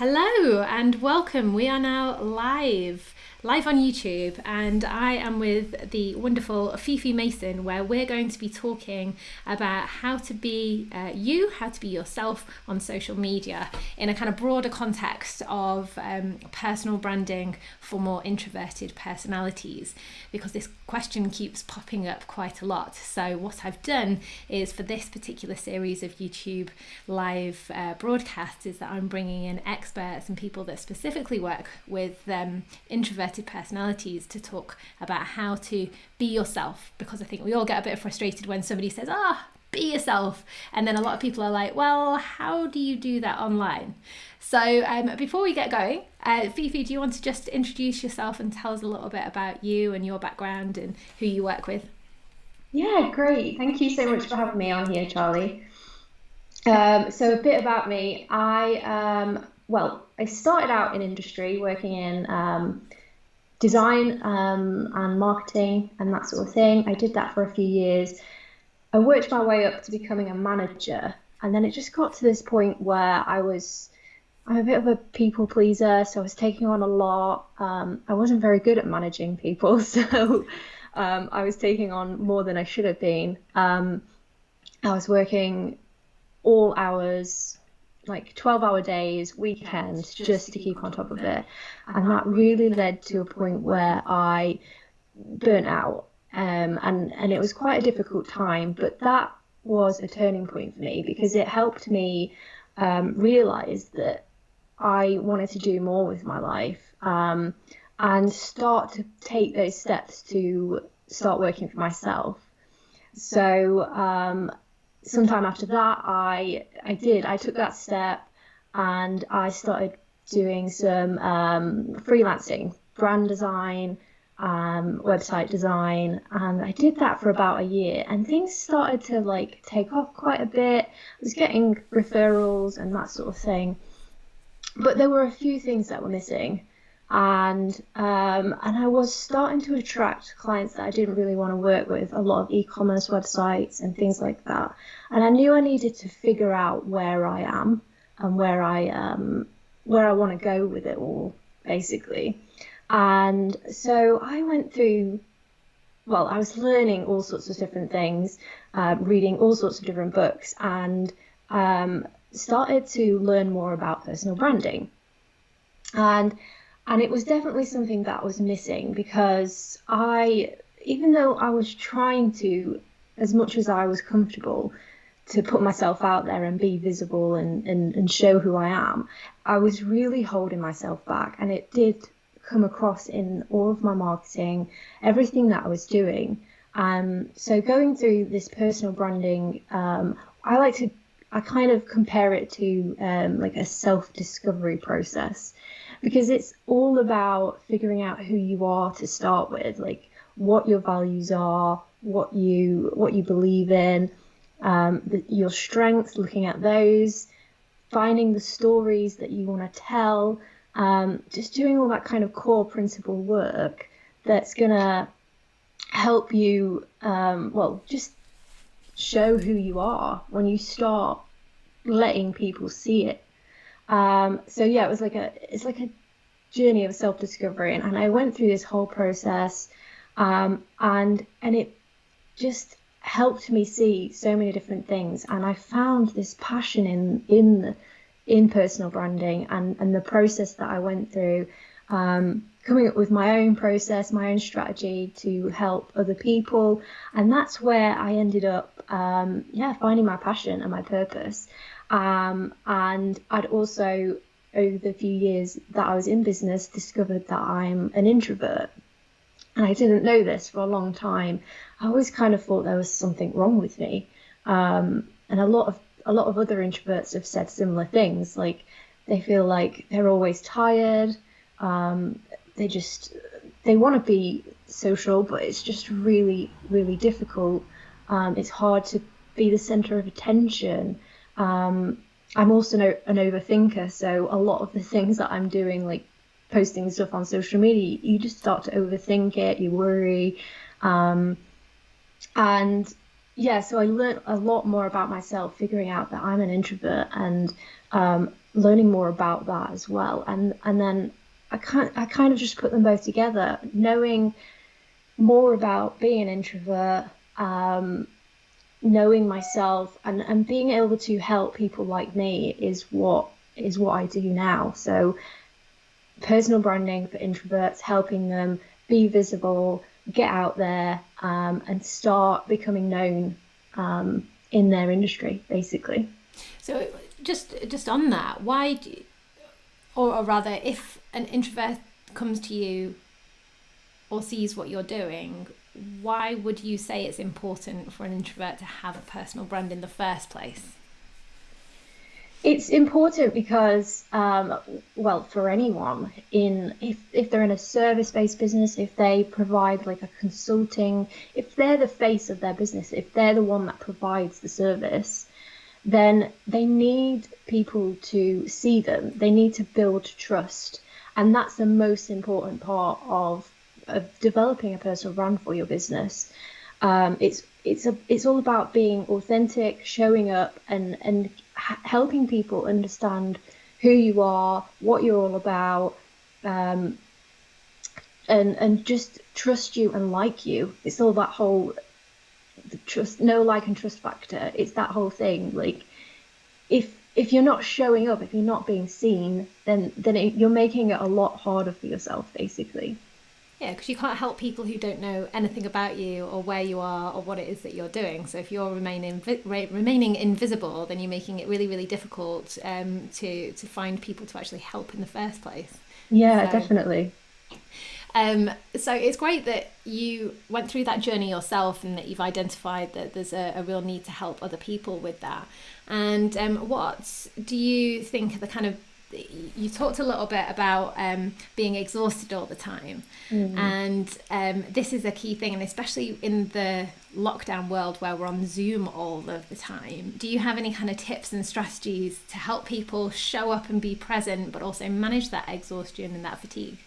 Hello and welcome. We are now live on YouTube, and I am with the wonderful Fifi Mason, where we're going to be talking about how to be how to be yourself on social media in a kind of broader context of personal branding for more introverted personalities, because this question keeps popping up quite a lot. So what I've done is, for this particular series of YouTube live broadcasts, is that I'm bringing in experts and people that specifically work with introverted personalities to talk about how to be yourself, because I think we all get a bit frustrated when somebody says, be yourself, and then a lot of people are like, well, how do you do that online? So before we get going, Fifi, do you want to just introduce yourself and tell us a little bit about you and your background and who you work with? Yeah, great. Thank you so much for having me on here, Charlie. So a bit about me. I started out in industry working in design and marketing and that sort of thing. I did that for a few years. I worked my way up to becoming a manager, and then it just got to this point where I'm a bit of a people pleaser, so I was taking on a lot. I wasn't very good at managing people, so I was taking on more than I should have been. I was working all hours, like 12-hour days, weekends, just to keep on top of it. And that really led to a point where I burnt out. And it was quite a difficult time, but that was a turning point for me, because it helped me realize that I wanted to do more with my life, and start to take those steps to start working for myself. So sometime after that, I took that step, and I started doing some freelancing, brand design, website design, and I did that for about a year, and things started to take off quite a bit. I was getting referrals and that sort of thing, but there were a few things that were missing. And I was starting to attract clients that I didn't really want to work with, a lot of e-commerce websites and things like that. And I knew I needed to figure out where I am and where I want to go with it all, basically. And so I went through, I was learning all sorts of different things, reading all sorts of different books, and started to learn more about personal branding. And it was definitely something that was missing, because even though I was trying to, as much as I was comfortable, to put myself out there and be visible and show who I am, I was really holding myself back. And it did come across in all of my marketing, everything that I was doing. So going through this personal branding, I kind of compare it to like a self-discovery process, because it's all about figuring out who you are to start with, like what your values are, what you believe in, your strengths, looking at those, finding the stories that you want to tell, just doing all that kind of core principle work that's gonna help you just show who you are when you start letting people see it. So yeah, it's like a journey of self-discovery, and I went through this whole process, and it just helped me see so many different things, and I found this passion in personal branding and the process that I went through, coming up with my own process, my own strategy to help other people, and that's where I ended up finding my passion and my purpose. And I'd also, over the few years that I was in business, discovered that I'm an introvert. And I didn't know this for a long time. I always kind of thought there was something wrong with me. And a lot of other introverts have said similar things, like they feel like they're always tired. They want to be social, but it's just really, really difficult. It's hard to be the center of attention. I'm also an overthinker, so a lot of the things that I'm doing, like posting stuff on social media, you just start to overthink it, you worry. And yeah, so I learned a lot more about myself, figuring out that I'm an introvert, and learning more about that as well. And then I kind of just put them both together, knowing more about being an introvert, knowing myself, and being able to help people like me is what I do now. So personal branding for introverts, helping them be visible, get out there, and start becoming known in their industry, basically. So just on that, why do you, or rather, if an introvert comes to you or sees what you're doing, why would you say it's important for an introvert to have a personal brand in the first place? It's important because, well, for anyone, if they're in a service-based business, if they provide like a consulting, if they're the face of their business, if they're the one that provides the service, then they need people to see them. They need to build trust, and that's the most important part of developing a personal brand for your business. It's all about being authentic, showing up, and helping people understand who you are, what you're all about, and just trust you and like you. It's all that whole trust, know, like, and trust factor. It's that whole thing. Like, if you're not showing up, if you're not being seen, then you're making it a lot harder for yourself, basically. Yeah, because you can't help people who don't know anything about you or where you are or what it is that you're doing. So if you're remaining invisible, then you're making it really, really difficult to find people to actually help in the first place. Yeah, so, definitely. So it's great that you went through that journey yourself and that you've identified that there's a real need to help other people with that. And what do you think are the kind of, you talked a little bit about being exhausted all the time, and this is a key thing, and especially in the lockdown world where we're on Zoom all of the time. Do you have any kind of tips and strategies to help people show up and be present, but also manage that exhaustion and that fatigue?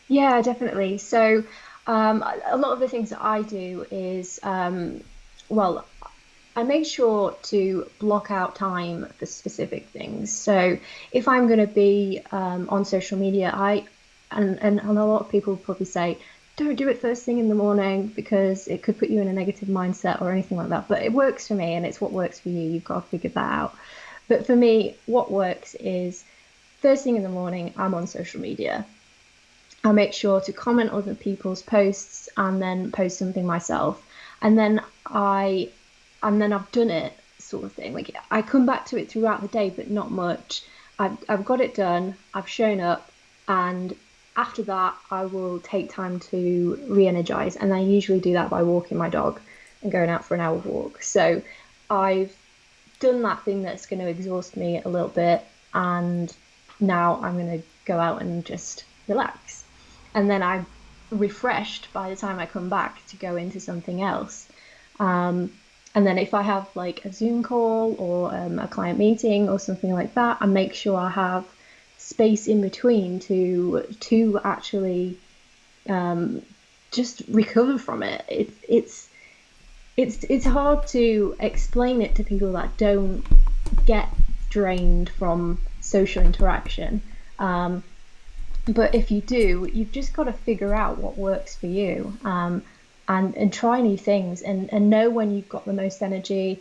Yeah, definitely. So a lot of the things that I do is, well, I make sure to block out time for specific things. So if I'm going to be on social media, and a lot of people probably say, don't do it first thing in the morning because it could put you in a negative mindset or anything like that. But it works for me, and it's what works for you. You've got to figure that out. But for me, what works is first thing in the morning, I'm on social media. I make sure to comment on other people's posts and then post something myself. And then I've done it, sort of thing. Like, I come back to it throughout the day, but not much. I've got it done, I've shown up, and after that I will take time to re-energize, and I usually do that by walking my dog and going out for an hour walk. So I've done that thing that's going to exhaust me a little bit, and now I'm going to go out and just relax, and then I'm refreshed by the time I come back to go into something else. And then if I have like a Zoom call or a client meeting or something like that, I make sure I have space in between to actually just recover from it. It's hard to explain it to people that don't get drained from social interaction. But if you do, you've just got to figure out what works for you. And try new things, and know when you've got the most energy,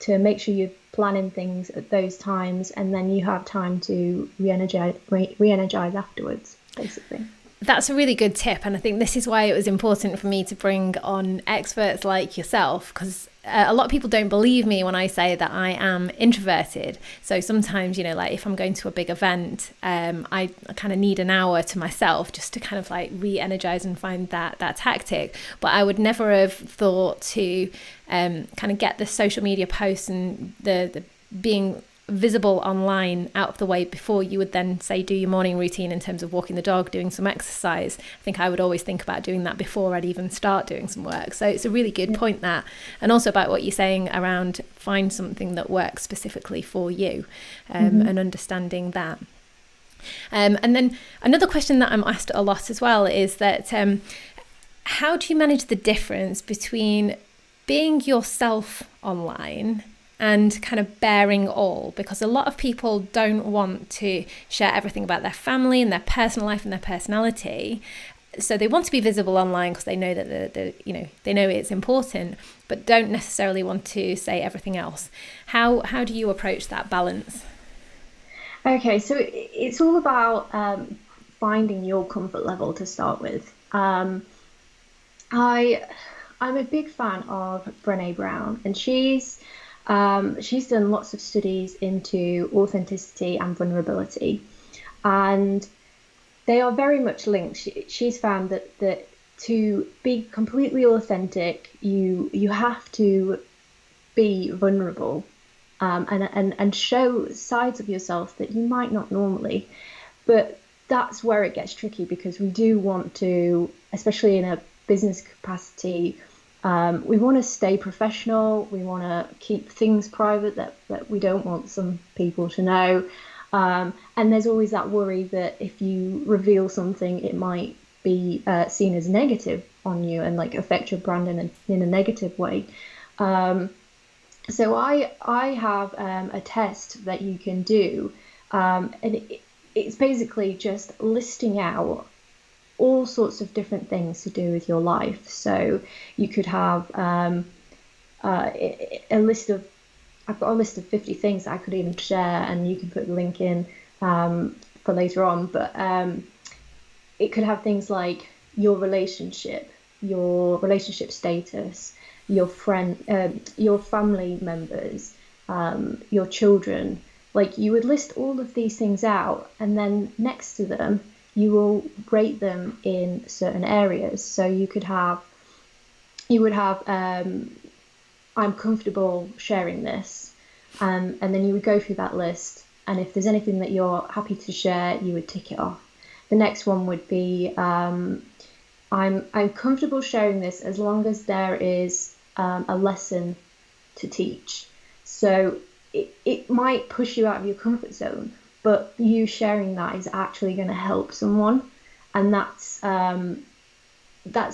to make sure you're planning things at those times, and then you have time to re-energize afterwards, basically. That's a really good tip, and I think this is why it was important for me to bring on experts like yourself, because a lot of people don't believe me when I say that I am introverted. So sometimes, like if I'm going to a big event, I kind of need an hour to myself just to kind of like re-energize and find that tactic. But I would never have thought to kind of get the social media posts and the being visible online out of the way before you would then say do your morning routine in terms of walking the dog, doing some exercise. I think I would always think about doing that before I'd even start doing some work. So it's a really good point, that, and also about what you're saying around find something that works specifically for you, and understanding that. And then another question that I'm asked a lot as well is that how do you manage the difference between being yourself online and kind of bearing all, because a lot of people don't want to share everything about their family and their personal life and their personality. So they want to be visible online because they know that they know it's important, but don't necessarily want to say everything else. How do you approach that balance? Okay, so it's all about finding your comfort level to start with. I'm a big fan of Brené Brown, and she's done lots of studies into authenticity and vulnerability, and they are very much linked. She's found that to be completely authentic, you have to be vulnerable, and show sides of yourself that you might not normally. But that's where it gets tricky, because we do want to, especially in a business capacity, we want to stay professional. We want to keep things private that we don't want some people to know. And there's always that worry that if you reveal something, it might be seen as negative on you and like affect your brand in a negative way. So I have a test that you can do, and it's basically just listing out all sorts of different things to do with your life. So you could have a list of, I've got a list of 50 things I could even share, and you can put the link in for later on. But it could have things like your relationship status, your friend, your family members, your children. Like, you would list all of these things out, and then next to them, you will rate them in certain areas. So you would have, I'm comfortable sharing this, and then you would go through that list, and if there's anything that you're happy to share, you would tick it off. The next one would be, I'm comfortable sharing this as long as there is a lesson to teach. So it might push you out of your comfort zone, but you sharing that is actually going to help someone, and that's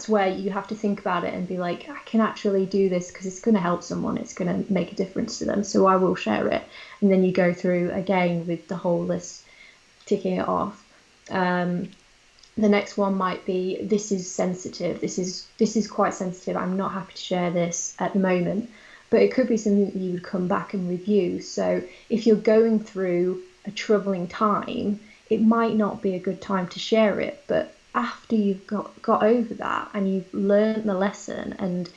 where you have to think about it and be like, I can actually do this because it's going to help someone, it's going to make a difference to them, so I will share it. And then you go through again with the whole list, ticking it off. The next one might be, this is sensitive, this is quite sensitive, I'm not happy to share this at the moment. But it could be something that you would come back and review. So if you're going through a troubling time, it might not be a good time to share it, but after you've got over that and you've learned the lesson and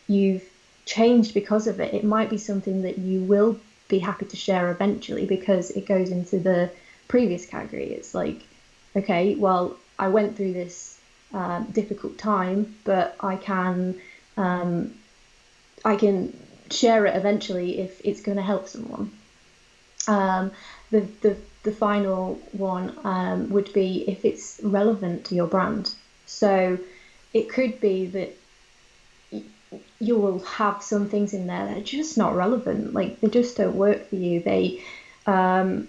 you've changed because of it, it might be something that you will be happy to share eventually, because it goes into the previous category. It's like, okay, well, I went through this difficult time, but I can share it eventually if it's going to help someone. The final one would be if it's relevant to your brand. So it could be that you will have some things in there that are just not relevant, like they just don't work for you. They I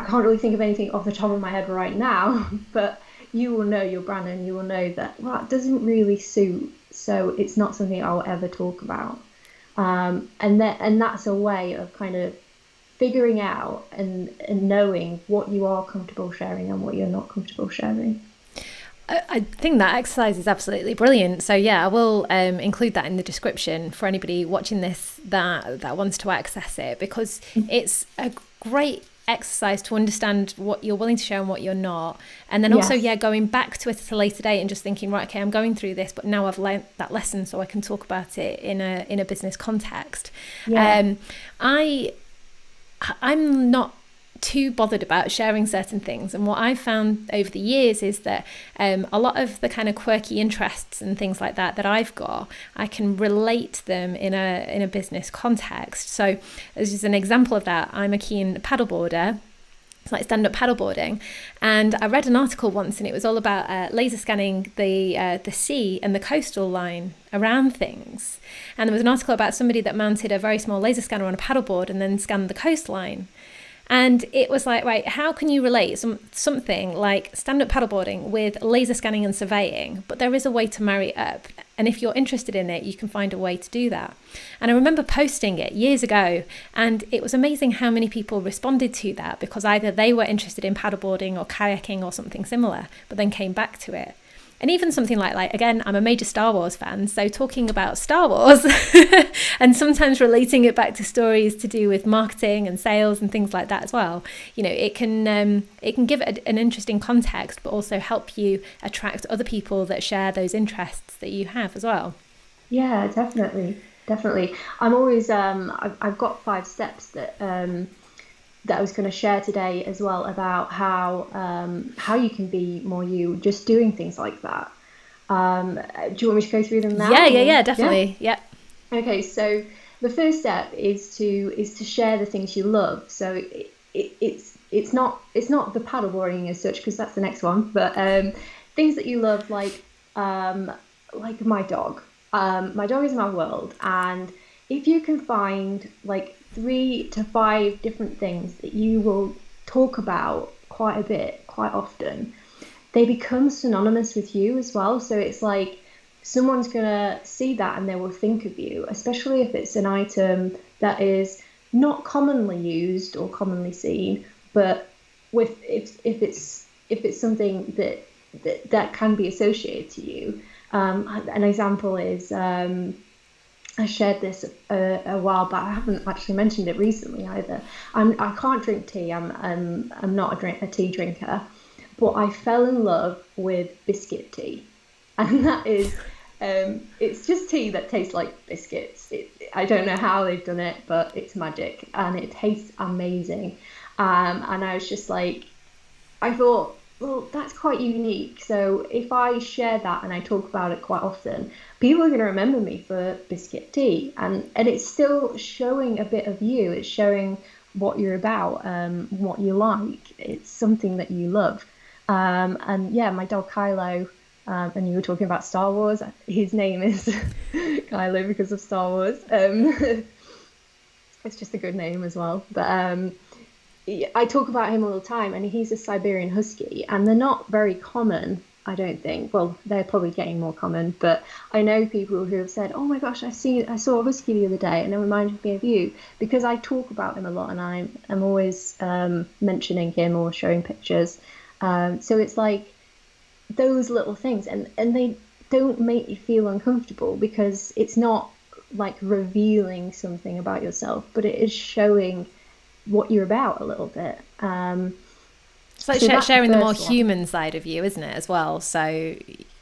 can't really think of anything off the top of my head right now, but you will know your brand and you will know that, well, it doesn't really suit, so it's not something I'll ever talk about. And that's a way of kind of figuring out and knowing what you are comfortable sharing and what you're not comfortable sharing. I think that exercise is absolutely brilliant. So yeah, I will include that in the description for anybody watching this that wants to access it, because it's a great exercise to understand what you're willing to share and what you're not. And then also, going back to it at a later date and just thinking, right, okay, I'm going through this, but now I've learned that lesson so I can talk about it in a business context. I'm not too bothered about sharing certain things, and what I've found over the years is that a lot of the kind of quirky interests and things like that I've got, I can relate them in a business context. So as just an example of that, I'm a keen paddleboarder. It's like stand-up paddleboarding, and I read an article once, and it was all about laser scanning the sea and the coastal line around things. And there was an article about somebody that mounted a very small laser scanner on a paddleboard and then scanned the coastline. And it was like, right, how can you relate something like stand-up paddleboarding with laser scanning and surveying? But there is a way to marry it up. And if you're interested in it, you can find a way to do that. And I remember posting it years ago, and it was amazing how many people responded to that, because either they were interested in paddleboarding or kayaking or something similar, but then came back to it. And even something like again, I'm a major Star Wars fan, so talking about Star Wars and sometimes relating it back to stories to do with marketing and sales and things like that as well. It can give it an interesting context, but also help you attract other people that share those interests that you have as well. Yeah, definitely. I'm always I've got 5 steps that I was going to share today as well, about how you can be more you, just doing things like that. Do you want me to go through them now? Yeah, definitely. Yeah. Okay, so the first step is to share the things you love. So it's not the paddleboarding as such, because that's the next one, but things that you love, like my dog. My dog is my world, and if you can find like 3 to 5 different things that you will talk about quite a bit, quite often, they become synonymous with you as well. So it's like someone's gonna see that and they will think of you, especially if it's an item that is not commonly used or commonly seen, but if it's something that can be associated to you. An example is, I shared this a while back. I haven't actually mentioned it recently either. I can't drink tea. I'm not a tea drinker, but I fell in love with biscuit tea, and that is it's just tea that tastes like biscuits. I don't know how they've done it, but it's magic and it tastes amazing. And I was just like, I thought, well, that's quite unique. So if I share that and I talk about it quite often, people are going to remember me for biscuit tea. And it's still showing a bit of you. It's showing what you're about, what you like. It's something that you love. And yeah, my dog Kylo, and you were talking about Star Wars. His name is Kylo because of Star Wars. It's just a good name as well. But I talk about him all the time, and he's a Siberian Husky, and they're not very common, I don't think. Well, they're probably getting more common, but I know people who have said, "Oh my gosh, I saw a husky the other day, and it reminded me of you," because I talk about him a lot, and I'm always mentioning him or showing pictures. So it's like those little things, and they don't make you feel uncomfortable, because it's not like revealing something about yourself, but it is showing what you're about a little bit. It's like sharing the more human side of you, isn't it, as well? So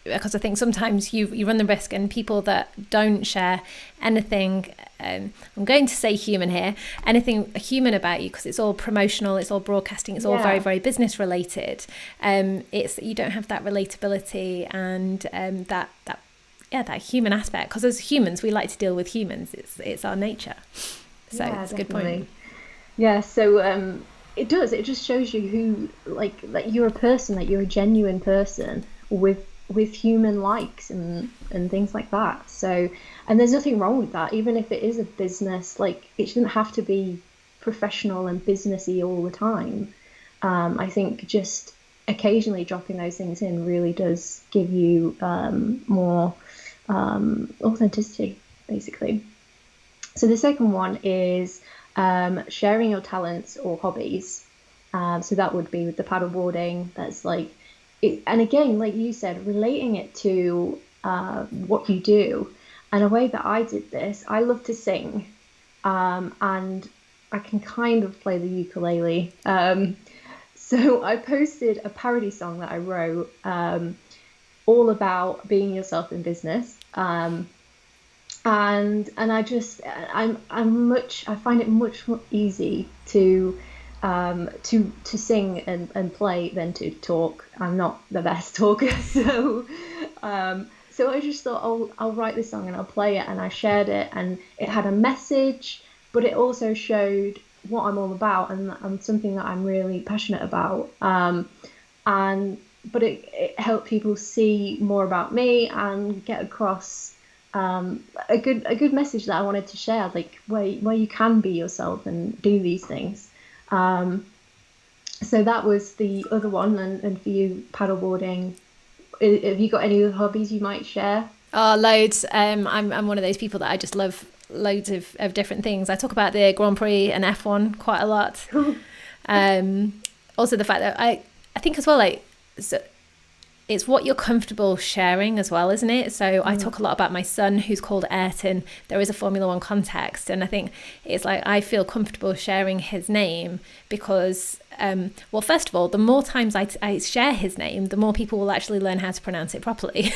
because I think sometimes you run the risk, and people that don't share anything, I'm going to say human here, anything human about you, because it's all promotional, it's all broadcasting, it's all very, very business related. It's you don't have that relatability and that human aspect, because as humans we like to deal with humans. It's our nature. So yeah, it's a good point. Yeah, so it just shows you who, like you're a person, that you're a genuine person with human likes and things like that. So, and there's nothing wrong with that, even if it is a business. Like, it shouldn't have to be professional and businessy all the time. I think just occasionally dropping those things in really does give you more authenticity, basically. So the second one is sharing your talents or hobbies. So that would be with the paddleboarding. That's like it, and again, like you said, relating it to what you do. And a way that I did this, I love to sing, and I can kind of play the ukulele. So I posted a parody song that I wrote, all about being yourself in business. And I find it much more easy to sing and play than to talk. I'm not the best talker, so I just thought I'll write this song and I'll play it, and I shared it, and it had a message, but it also showed what I'm all about and something that I'm really passionate about. But it helped people see more about me and get across a good message that I wanted to share, like where you can be yourself and do these things. So that was the other one. And for you, paddleboarding, have you got any other hobbies you might share? Oh, loads. I'm one of those people that I just love loads of different things. I talk about the Grand Prix and F1 quite a lot. Also the fact that I think as well, like, so it's what you're comfortable sharing as well, isn't it? So I talk a lot about my son, who's called Ayrton. There is a Formula One context, and I think it's like I feel comfortable sharing his name because, well, first of all, the more times I share his name, the more people will actually learn how to pronounce it properly,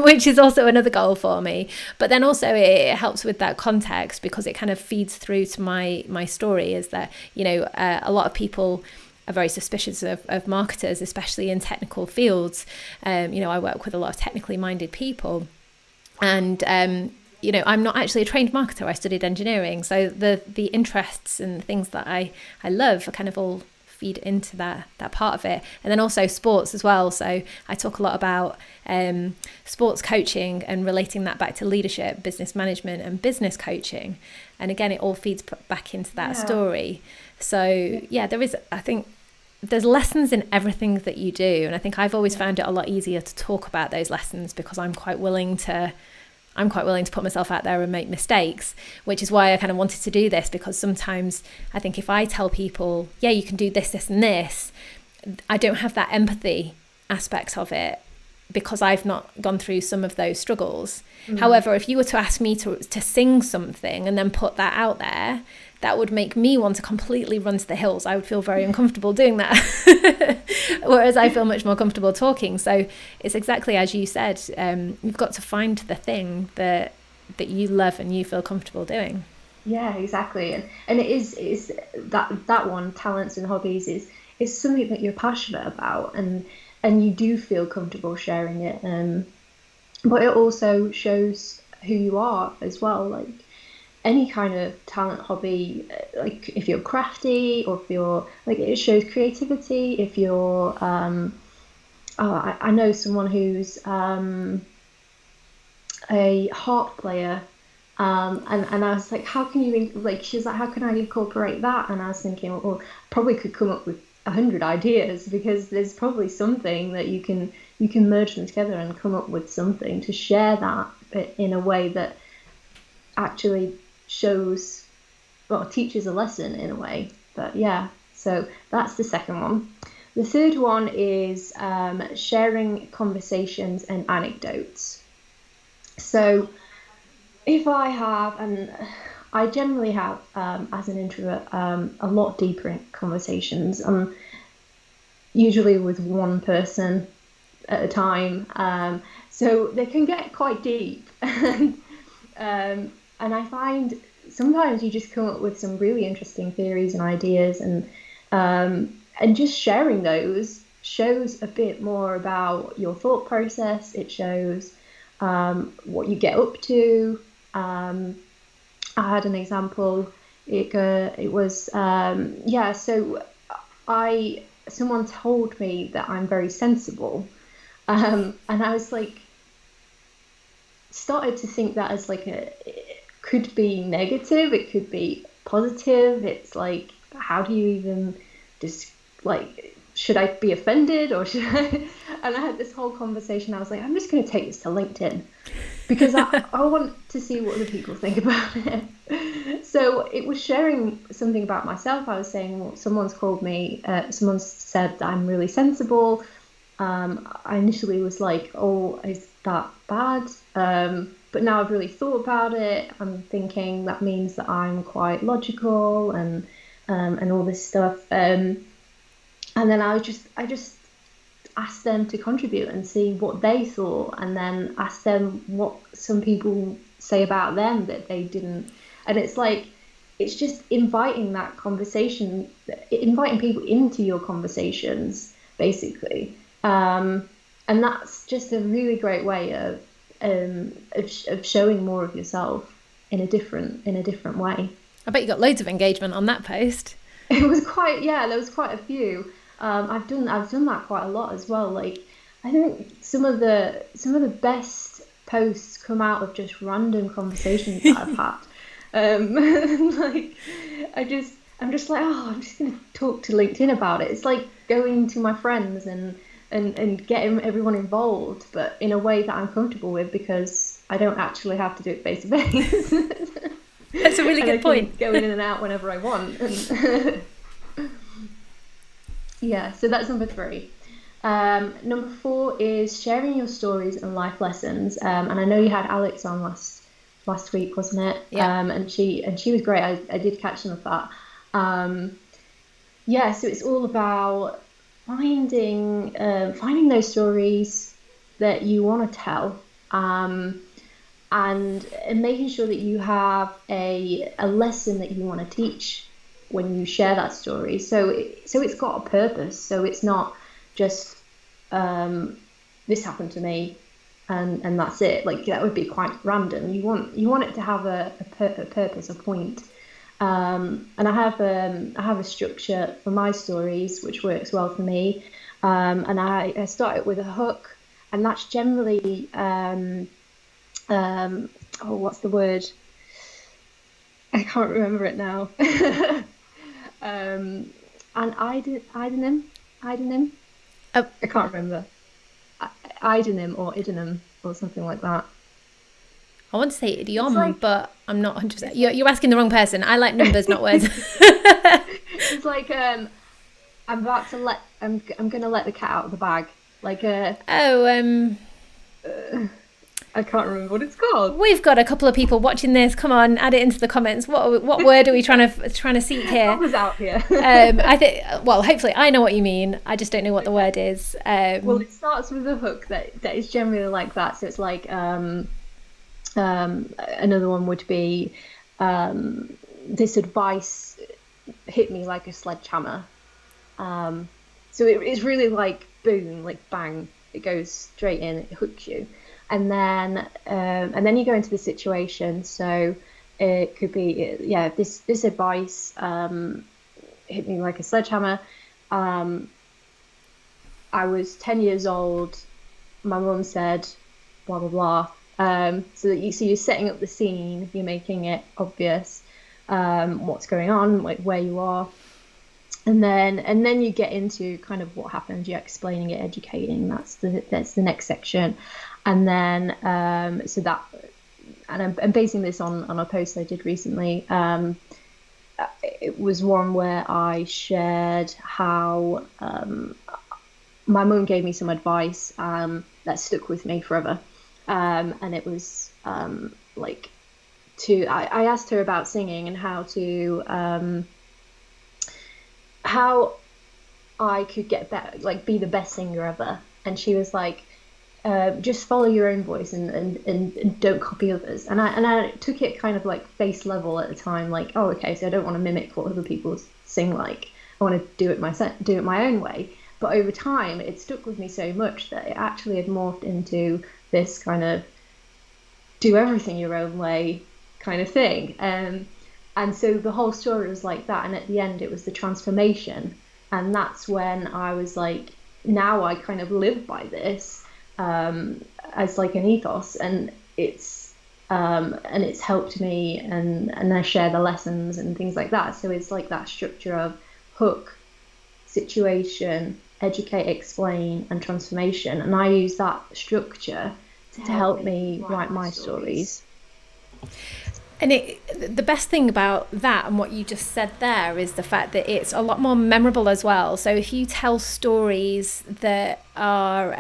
which is also another goal for me. But then also it helps with that context because it kind of feeds through to my story. Is that, you know, a lot of people are very suspicious of marketers, especially in technical fields. You know, I work with a lot of technically minded people, and you know, I'm not actually a trained marketer. I studied engineering, so the interests and things that I love are kind of all feed into that part of it. And then also sports as well. So I talk a lot about sports coaching and relating that back to leadership, business management, and business coaching. And again, it all feeds back into that story. So yeah, there is, I think, there's lessons in everything that you do, and I think I've always found it a lot easier to talk about those lessons because I'm quite willing to put myself out there and make mistakes, which is why I kind of wanted to do this, because sometimes I think if I tell people, yeah, you can do this, this and this, I don't have that empathy aspect of it because I've not gone through some of those struggles. However, if you were to ask me to sing something and then put that out there, that would make me want to completely run to the hills. I would feel very uncomfortable doing that. Whereas I feel much more comfortable talking. So it's exactly as you said, you've got to find the thing that you love and you feel comfortable doing. Yeah, exactly. And it is that one, talents and hobbies, is something that you're passionate about, and you do feel comfortable sharing it. But it also shows who you are as well. Like any kind of talent, hobby, like if you're crafty or if you're like, it shows creativity. If you're I know someone who's a harp player, and I was like, how can you, like, she's like, how can I incorporate that? And I was thinking, well, probably could come up with 100 ideas, because there's probably something that you can merge them together and come up with something to share that in a way that actually shows, well, teaches a lesson in a way. But yeah, so that's the second one. The third one is sharing conversations and anecdotes. So if I have, and I generally have, as an introvert, a lot deeper conversations, usually with one person at a time. So they can get quite deep. And I find sometimes you just come up with some really interesting theories and ideas, and just sharing those shows a bit more about your thought process. It shows what you get up to. I had an example. It was so someone told me that I'm very sensible, and I was like, started to think that as like it could be negative, it could be positive. It's like, how do you even just, like, should I be offended or should I? And I had this whole conversation. I was like, I'm just going to take this to LinkedIn because I want to see what other people think about it. So it was sharing something about myself. I was saying, well, someone said that I'm really sensible. I initially was like, oh, is that bad? But now I've really thought about it. I'm thinking that means that I'm quite logical and all this stuff. And then I just asked them to contribute and see what they thought, and then ask them what some people say about them that they didn't. And it's like, it's just inviting that conversation, inviting people into your conversations, basically. And that's just a really great way of showing more of yourself in a different way. I bet you got loads of engagement on that post. It was there was quite a few. I've done that quite a lot as well. Like, I think some of the best posts come out of just random conversations that I've had. Like, I'm just like, oh, I'm just gonna talk to LinkedIn about it. It's like going to my friends and and getting everyone involved, but in a way that I'm comfortable with, because I don't actually have to do it face to face. That's a really good point. Go in and out whenever I want. And yeah, so that's number 3. Number 4 is sharing your stories and life lessons. And I know you had Alex on last week, wasn't it? Yeah. And she was great. I did catch some of that. Yeah, so it's all about finding those stories that you want to tell, and making sure that you have a lesson that you want to teach when you share that story. So it's got a purpose. So it's not just this happened to me and that's it. Like, that would be quite random. You want it to have a purpose, a point. And I have a structure for my stories which works well for me. And I start it with a hook, and that's generally what's the word? I can't remember it now. An idonym. Oh. I can't remember. Idonym or idonym or something like that. I want to say idiom, but I'm not 100%. You're asking the wrong person. I like numbers, not words. It's like I'm going to let the cat out of the bag. Like I can't remember what it's called. We've got a couple of people watching this. Come on, add it into the comments. What word are we trying to seek here? What was out here? I think. Well, hopefully, I know what you mean. I just don't know what the word is. Well, it starts with a hook that is generally like that. So it's like another one would be this advice hit me like a sledgehammer. So it's really like boom, like bang. It goes straight in. It hooks you. And then you go into the situation. So it could be, this advice hit me like a sledgehammer. I was 10 years old. My mum said, blah, blah, blah. So you're setting up the scene. You're making it obvious what's going on, like where you are. And then you get into kind of what happened. You're explaining it, educating. That's the next section. And then I'm basing this on a post I did recently. It was one where I shared how my mum gave me some advice that stuck with me forever. And it was I asked her about singing and how I could get better, like be the best singer ever. And she was like, just follow your own voice and don't copy others. And I took it kind of like face level at the time, like, oh, okay, so I don't want to mimic what other people sing like. I want to do it my own way. But over time, it stuck with me so much that it actually had morphed into this kind of do everything your own way kind of thing. And so the whole story was like that. And at the end, it was the transformation. And that's when I was like, now I kind of live by this. As like an ethos, and it's helped me, and I share the lessons and things like that. So it's like that structure of hook, situation, educate, explain, and transformation. And I use that structure to help me write my stories. And the best thing about that and what you just said there is the fact that it's a lot more memorable as well. So if you tell stories that are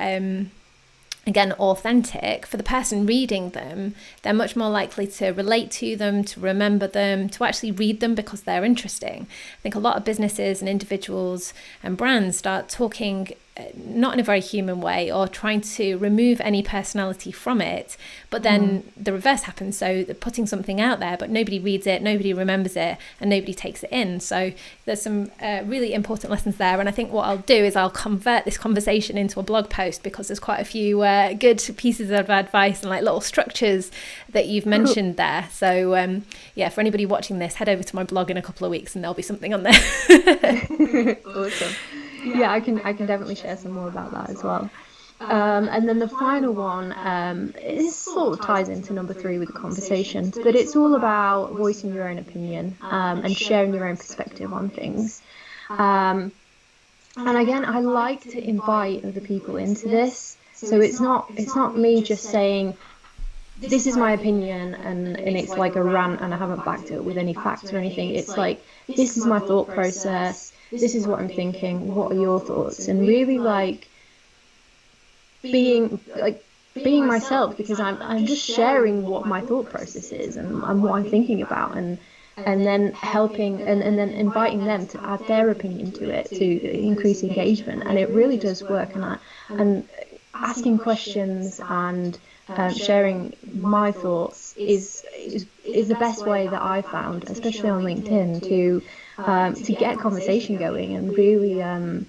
again, authentic, for the person reading them, they're much more likely to relate to them, to remember them, to actually read them because they're interesting. I think a lot of businesses and individuals and brands start talking not in a very human way, or trying to remove any personality from it, but then the reverse happens. So they're putting something out there, but nobody reads it, nobody remembers it, and nobody takes it in. So there's some really important lessons there. And I think what I'll do is I'll convert this conversation into a blog post, because there's quite a few good pieces of advice and like little structures that you've mentioned there. So for anybody watching this, head over to my blog in a couple of weeks and there'll be something on there. Awesome. Yeah, I can definitely share some more about that as well. And then the final one, it sort of ties into number 3 with the conversations, but it's all about voicing your own opinion and sharing your own perspective on things. And again, I like to invite other people into this. So it's not me just saying, this is my opinion, and it's like a rant and I haven't backed it with any facts or anything. It's like, this is my thought process, this is what I'm thinking, what are your thoughts? And really like being myself, because I'm just sharing what my thought process is and what I'm thinking about, and then helping and then inviting them to add their opinion to it to increase engagement. And it really does work. And asking questions and sharing my thoughts is the best way that I found, especially on LinkedIn, to get conversation going, and really and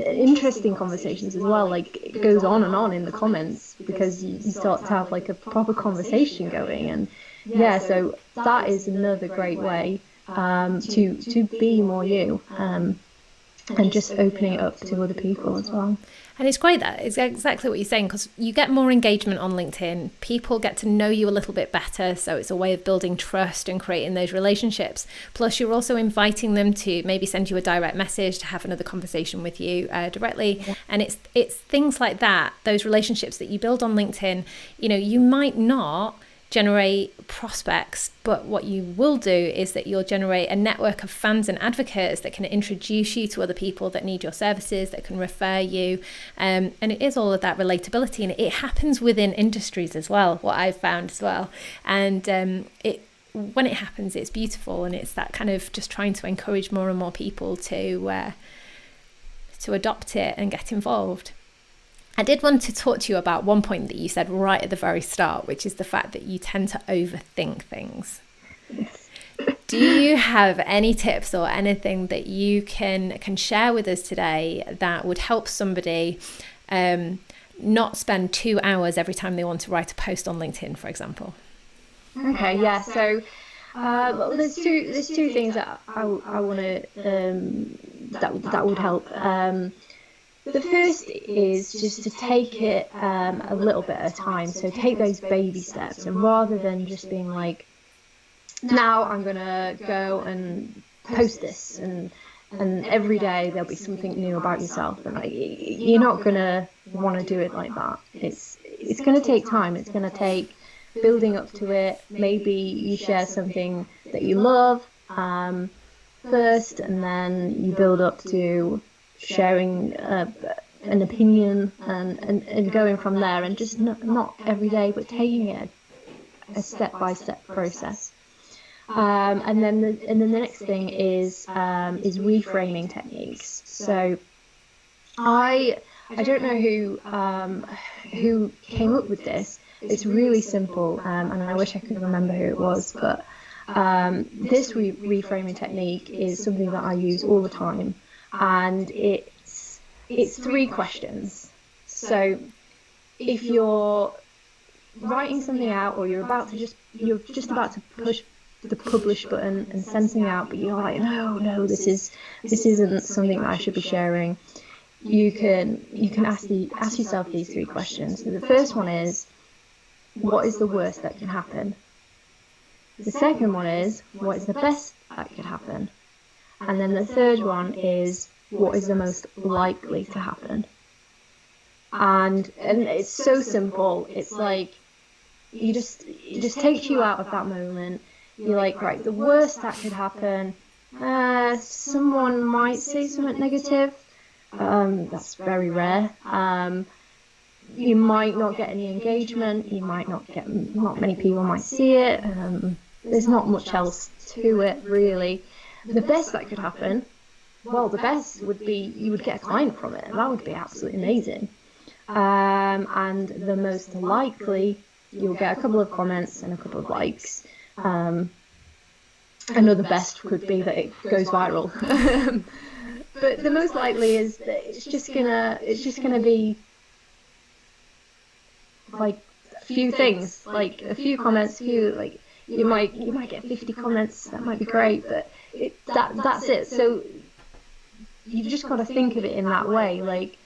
interesting conversations as well. Like, it goes on and on in the comments because you start to have like a proper conversation going. And yeah, so that is another great way to be more you, and just opening it up to other people as well. And it's great that it's exactly what you're saying, because you get more engagement on LinkedIn. People get to know you a little bit better. So it's a way of building trust and creating those relationships. Plus, you're also inviting them to maybe send you a direct message to have another conversation with you directly. Yeah. And it's things like that, those relationships that you build on LinkedIn. You know, you might not generate prospects, but what you will do is that you'll generate a network of fans and advocates that can introduce you to other people that need your services, that can refer you, and it is all of that relatability, and it happens within industries as well, what I've found as well. And when it happens, it's beautiful, and it's that kind of just trying to encourage more and more people to adopt it and get involved. I did want to talk to you about one point that you said right at the very start, which is the fact that you tend to overthink things. Do you have any tips or anything that you can share with us today that would help somebody not spend 2 hours every time they want to write a post on LinkedIn, for example? Okay, yeah. So there's two things that I want to that would help. The first is just to take it a little bit at a time. So take those baby steps, and rather than just being like, now I'm going to go and post this, and every day there'll be something new about yourself. And like, you're not going to want to do it like that. It's going to take time. It's going to take building up to it. Maybe you share something that you love first, and then you build up to sharing an opinion and going from there, and just not every day, but taking it a step-by-step process. And then the next thing is reframing techniques. So I don't know who came up with this. It's really simple, and I wish I could remember who it was, but this reframing technique is something that I use all the time. And it's 3 questions. So if you're writing something out, or you're just about to push the publish button and send something out, but you're like, no, this isn't something that I should be sharing, you can ask yourself these 3 questions. So the first one is, what is the worst that can happen? The second one is, what is the best that could happen? And then the third one is, what is the most likely to happen? And it's so simple. It's like, it just takes you out of that moment. You're like, right, the worst that could happen, someone might say something negative. That's very rare. You might not get any engagement. You might not many people might see it. There's not much else to it, really. The best that could happen, well, the best would be you would get a client from it. That would be absolutely amazing. And the most likely, you'll get a couple of comments and a couple of likes. Another best could be that it goes viral. But the most likely is that it's just gonna be like a few things, like a few comments, like you might get 50 comments. That might be great, but that's it. So you've just got to think of it in that way. Like,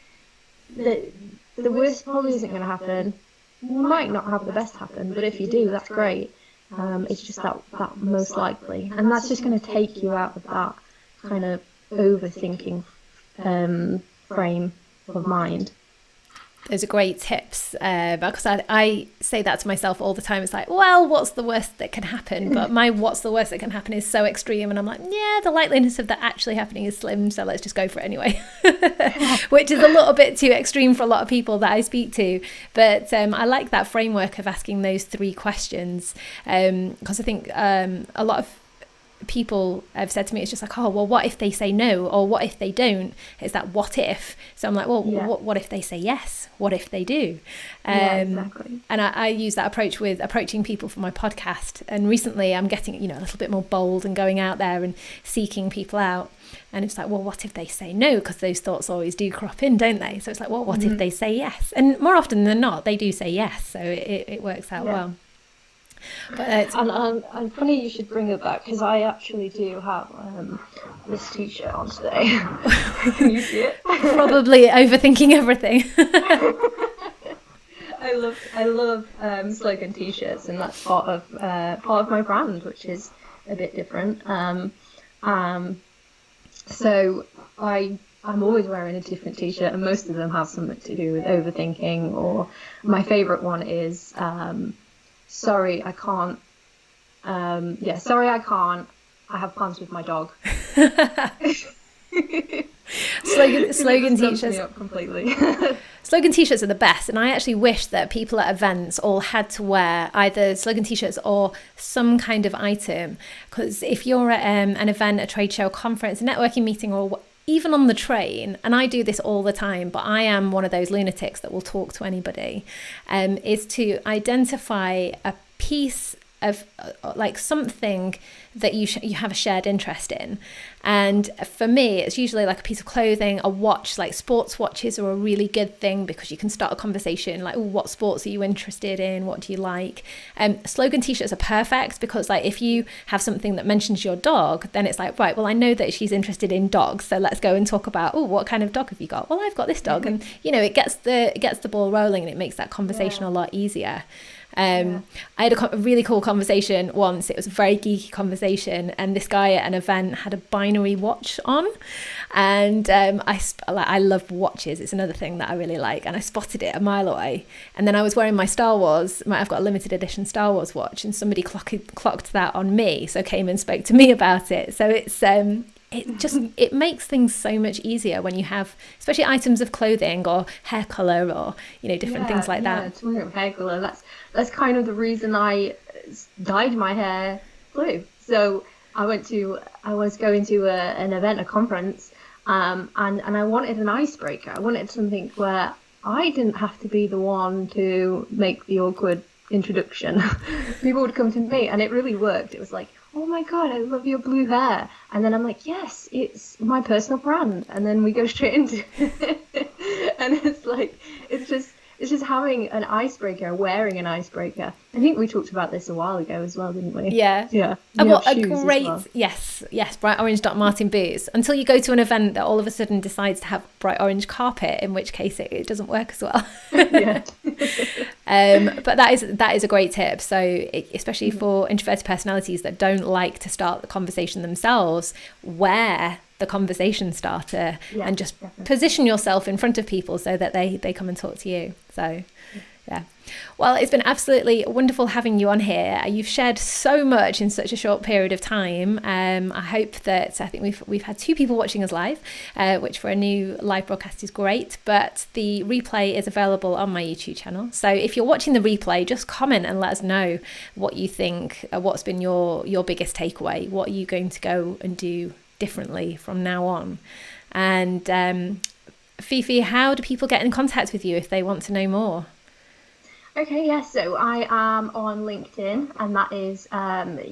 the worst probably isn't going to happen. You might not have the best happen, but if you do, that's great. It's just that most likely, and that's just going to take you out of that kind of overthinking frame of mind. Those are great tips, because I say that to myself all the time. It's like, well, what's the worst that can happen? But my what's the worst that can happen is so extreme. And I'm like, yeah, the likeliness of that actually happening is slim. So let's just go for it anyway, which is a little bit too extreme for a lot of people that I speak to. But I like that framework of asking those 3 questions, because I think a lot of people have said to me, it's just like, oh, well, what if they say no, or what if they don't? It's that what if. So I'm like, well, what if they say yes? What if they do? Exactly. And I use that approach with approaching people for my podcast. And recently I'm getting, a little bit more bold and going out there and seeking people out. And it's like, well, what if they say no? Because those thoughts always do crop in, don't they? So it's like, well, what if they say yes? And more often than not, they do say yes. So it works out well. But and funny you should bring it back, because I actually do have this t-shirt on today. Can you see it? Probably overthinking everything. I love slogan t-shirts, and that's part of my brand, which is a bit different. So I'm always wearing a different t-shirt, and most of them have something to do with overthinking. Or my favourite one is sorry, I can't. Sorry, I can't. I have plans with my dog. slogan t-shirts. Me up completely. Slogan t-shirts are the best, and I actually wish that people at events all had to wear either slogan t-shirts or some kind of item. Because if you're at an event, a trade show, conference, a networking meeting, or even on the train, and I do this all the time, but I am one of those lunatics that will talk to anybody, is to identify a piece of like something that you have a shared interest in. And for me, it's usually like a piece of clothing, a watch. Like sports watches are a really good thing, because you can start a conversation like, oh, what sports are you interested in? What do you like? Slogan t-shirts are perfect, because like if you have something that mentions your dog, then it's like, right, well, I know that she's interested in dogs, so let's go and talk about, oh, what kind of dog have you got? Well, I've got this dog. And it gets the ball rolling, and it makes that conversation a lot easier. I had a really cool conversation once. It was a very geeky conversation, and this guy at an event had a binary watch on, and I love watches. It's another thing that I really like, and I spotted it a mile away. And then I was wearing my Star Wars, I've got a limited edition Star Wars watch, and somebody clocked that on me, so came and spoke to me about it. So it's it makes things so much easier when you have, especially items of clothing or hair color, or different things like that. Talking of hair color, that's kind of the reason I dyed my hair blue. So I was going to an event, a conference, and I wanted an icebreaker. I wanted something where I didn't have to be the one to make the awkward introduction. People would come to me, and it really worked. It was like, oh my god, I love your blue hair. And then I'm like, yes, it's my personal brand. And then we go straight into it. And it's like, it's just having an icebreaker, wearing an icebreaker. I think we talked about this a while ago as well, didn't we? Yeah. What a great, yes, bright orange Doc Martin boots. Until you go to an event that all of a sudden decides to have bright orange carpet, in which case it doesn't work as well. Yeah. But that is a great tip. So especially for introverted personalities that don't like to start the conversation themselves, wear the conversation starter, and just position yourself in front of people so that they come and talk to you. So yeah. Well, it's been absolutely wonderful having you on here. You've shared so much in such a short period of time. I hope that, I think we've had 2 people watching us live, which for a new live broadcast is great, but the replay is available on my YouTube channel. So if you're watching the replay, just comment and let us know what you think, what's been your biggest takeaway. What are you going to go and do differently from now on? And Fifi, how do people get in contact with you if they want to know more? Okay, yes, so I am on LinkedIn, and that is,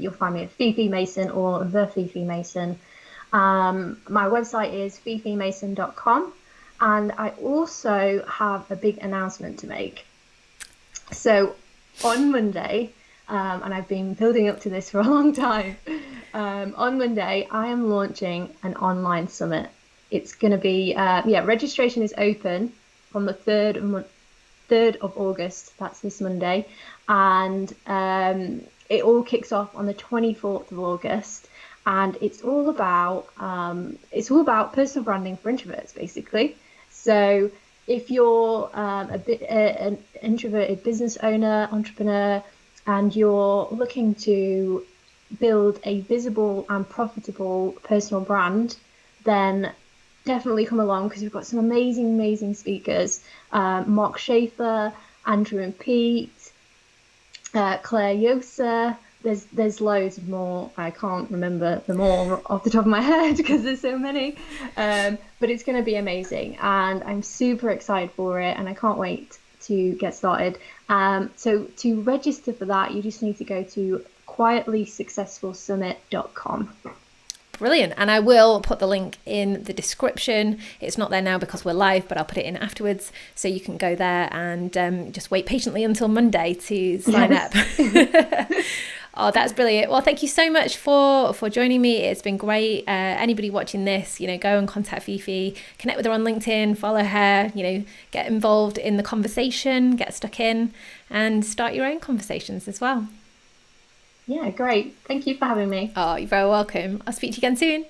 you'll find me at Fifi Mason or The Fifi Mason. My website is fifimason.com, and I also have a big announcement to make. So on Monday, and I've been building up to this for a long time, on Monday I am launching an online summit. It's going to be, registration is open from the 3rd of August, that's this Monday, and it all kicks off on the 24th of August, and it's all about personal branding for introverts, basically. So if you're an introverted business owner, entrepreneur, and you're looking to build a visible and profitable personal brand, then definitely come along, because we've got some amazing speakers. Mark Schaefer, Andrew and Pete, Clare Josa. There's loads more. I can't remember them all off the top of my head because there's so many. But it's going to be amazing, and I'm super excited for it, and I can't wait to get started. So to register for that, you just need to go to quietlysuccessfulsummit.com. Brilliant. And I will put the link in the description. It's not there now because we're live, but I'll put it in afterwards. So you can go there and just wait patiently until Monday to sign up. Oh, that's brilliant. Well, thank you so much for joining me. It's been great. Anybody watching this, go and contact Fifi, connect with her on LinkedIn, follow her, get involved in the conversation, get stuck in, and start your own conversations as well. Yeah, great. Thank you for having me. Oh, you're very welcome. I'll speak to you again soon.